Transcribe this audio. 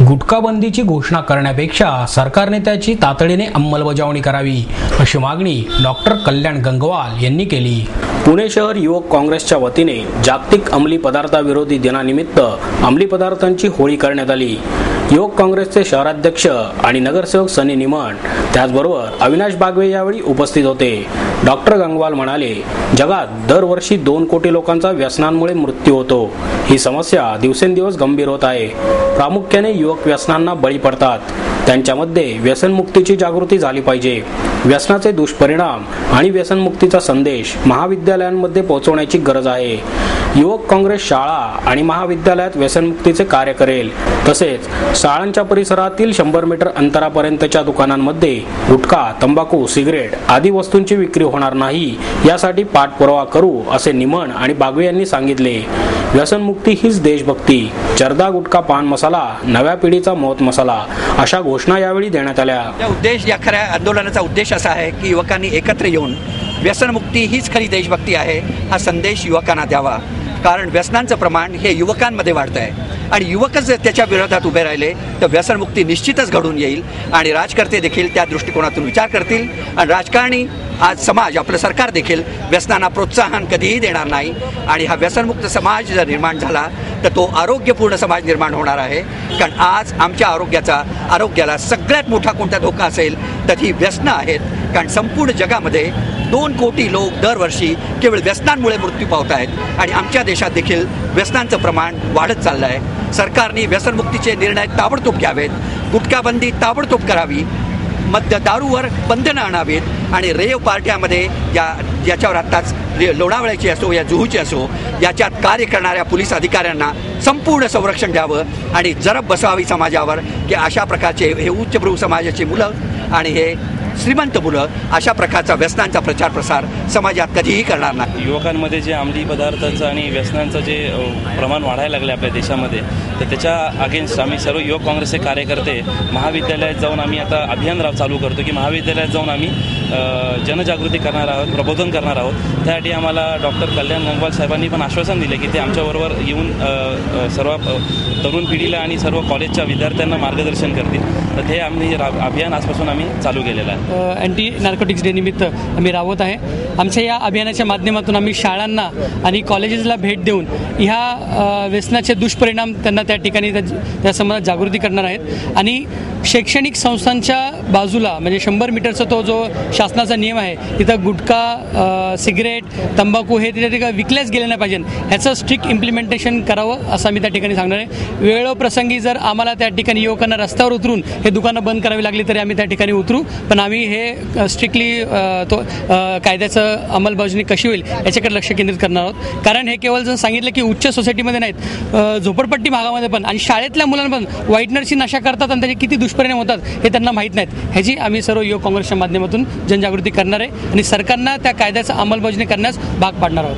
गुटखाबंदीची घोषणा करण्यापेक्षा सरकारने त्याची तातडीने अंमलबजावणी करावी अशी मागणी डॉक्टर कल्याण गंगवाल यांनी केली। पुणे शहर युवक काँग्रेसच्या वतीने जागतिक अंमली पदार्थाविरोधी दिनानिमित्त अंमली पदार्थांची होळी करण्यात आली। युवक काँग्रेसचे शहराध्यक्ष आणि नगरसेवक सनी निमण त्याचबरोबर अविनाश बागवे यावेळी उपस्थित होते। डॉक्टर गंगवाल म्हणाले, जगात दरवर्षी 2 कोटी लोकांचा व्यसनांमुळे मृत्यू होतो। ही समस्या दिवसेंदिवस गंभीर होत आहे। प्रामुख्याने युवक व्यसनांना बळी पडतात। त्यांच्यामध्ये व्यसनमुक्तीची जागृती झाली पाहिजे। व्यसनाचे दुष्परिणाम आणि व्यसनमुक्तीचा संदेश महाविद्यालयांमध्ये पोहोचवण्याची गरज आहे। युवक काँग्रेस शाळा आणि महाविद्यालयात व्यसनमुक्तीचे कार्य करेल। तसेच शाळांच्या परिसरातील 100 मीटर अंतरापर्यंतच्या दुकानांमध्ये गुटखा, तंबाखू, सिगरेट आदी वस्तूंची विक्री होणार नाही यासाठी पाठपुरावा करू असे निमण आणि बागवे यांनी सांगितले। व्यसनमुक्ती हीच देशभक्ती, चरदा गुटखा पान मसाला, नव्या पिढीचा मौत मसाला अशा घोषणा यावेळी देण्यात आल्या। या खऱ्या आंदोलनाचा उद्देश असा आहे की युवकांनी एकत्र येऊन व्यसनमुक्ती हीच खरी देशभक्ती आहे हा संदेश युवकांना द्यावा। कारण व्यसनांचं प्रमाण हे युवकांमध्ये वाढत आहे आणि युवकच जर त्याच्या विरोधात उभे राहिले तर व्यसनमुक्ती निश्चितच घडून येईल आणि राजकर्ते देखील त्या दृष्टिकोनातून विचार करतील आणि राजकारणी आज समाज आपलं सरकार देखील व्यसनांना प्रोत्साहन कधीही देणार नाही आणि हा व्यसनमुक्त समाज जर निर्माण झाला तर तो आरोग्यपूर्ण समाज निर्माण होणार आहे। कारण आज आमच्या आरोग्याला सगळ्यात मोठा कोणता धोका असेल तर ही व्यसनं आहेत। कारण संपूर्ण जगामध्ये 2 कोटी लोक दरवर्षी केवळ व्यसनांमुळे मृत्यू पावत आहेत आणि आमच्या देशात देखील व्यसनांचं प्रमाण वाढत चाललं आहे। सरकारने व्यसनमुक्तीचे निर्णय ताबडतोब घ्यावेत, गुटखाबंदी ताबडतोब करावी, दारूवर बंधनं आणावीत आणि रेव पार्ट्यामध्ये याच्यावर आत्ताच लोणावळ्याची असो या जुहूची असो याच्यात कार्य करणाऱ्या पोलीस अधिकाऱ्यांना संपूर्ण संरक्षण द्यावं आणि जरब बसवावी समाजावर की अशा प्रकारचे हे उच्चभ्रू समाजाची मुलं आणि हे श्रीमंत मुलं अशा प्रकारचा व्यसनांचा प्रचार प्रसार समाजात कधीही करणार नाही। युवकांमध्ये जे अंमली पदार्थांचं आणि व्यसनांचं जे प्रमाण वाढायला लागले आपल्या देशामध्ये तर त्याच्या अगेन्स्ट आम्ही सर्व युवक काँग्रेसचे कार्यकर्ते महाविद्यालयात जाऊन आम्ही आता अभियान चालू करतो की महाविद्यालयात जाऊन आम्ही जनजागृती करणार आहोत, प्रबोधन करणार आहोत। त्यासाठी आम्हाला डॉक्टर कल्याण गंगवाल साहेबांनी पण आश्वासन दिले की ते आमच्याबरोबर येऊन सर्व तरुण पिढीला आणि सर्व कॉलेजच्या विद्यार्थ्यांना मार्गदर्शन करतील। तर ते आम्ही अभियान आजपासून आम्ही चालू केलेलं आहे। अँटी नार्कोटिक्स डे निमित्त आम्ही राबवत आहे। आमच्या या अभियानाच्या माध्यमातून आम्ही शाळांना आणि कॉलेजेसला भेट देऊन ह्या व्यसनाचे दुष्परिणाम त्यांना त्या ठिकाणी त्या संबंधात जागृती करणार आहेत आणि शैक्षणिक संस्थांच्या बाजूला म्हणजे 100 मीटरचा तो जो शासनाचा नियम आहे तिथं गुटखा, सिगरेट, तंबाखू हे त्या ठिकाणी विकल्याच गेले नाही पाहिजे ह्याचं स्ट्रिक्ट इम्प्लिमेंटेशन करावं असं आम्ही त्या ठिकाणी सांगणार आहे। वेळोप्रसंगी जर आम्हाला त्या ठिकाणी युवकांना रस्त्यावर उतरून हे दुकानं बंद करावी लागली तरी आम्ही त्या ठिकाणी उतरू, पण आम्ही हे स्ट्रिक्टली तो कायद्याचं अंमलबजावणी कशी होईल याच्याकडे लक्ष केंद्रित करणार आहोत। कारण हे केवळ जर सांगितलं की उच्च सोसायटीमध्ये नाहीत, झोपडपट्टी भागामध्ये पण आणि शाळेतल्या मुलांना पण व्हाईटनरची नशा करतात आणि त्याचे किती दुष्परिणाम होतात हे त्यांना माहीत नाहीत। ह्याची आम्ही सर्व युवक काँग्रेसच्या माध्यमातून जनजागृती करणार आहे आणि सरकारनं त्या कायद्याचं अंमलबजावणी करण्यास भाग पाडणार आहोत।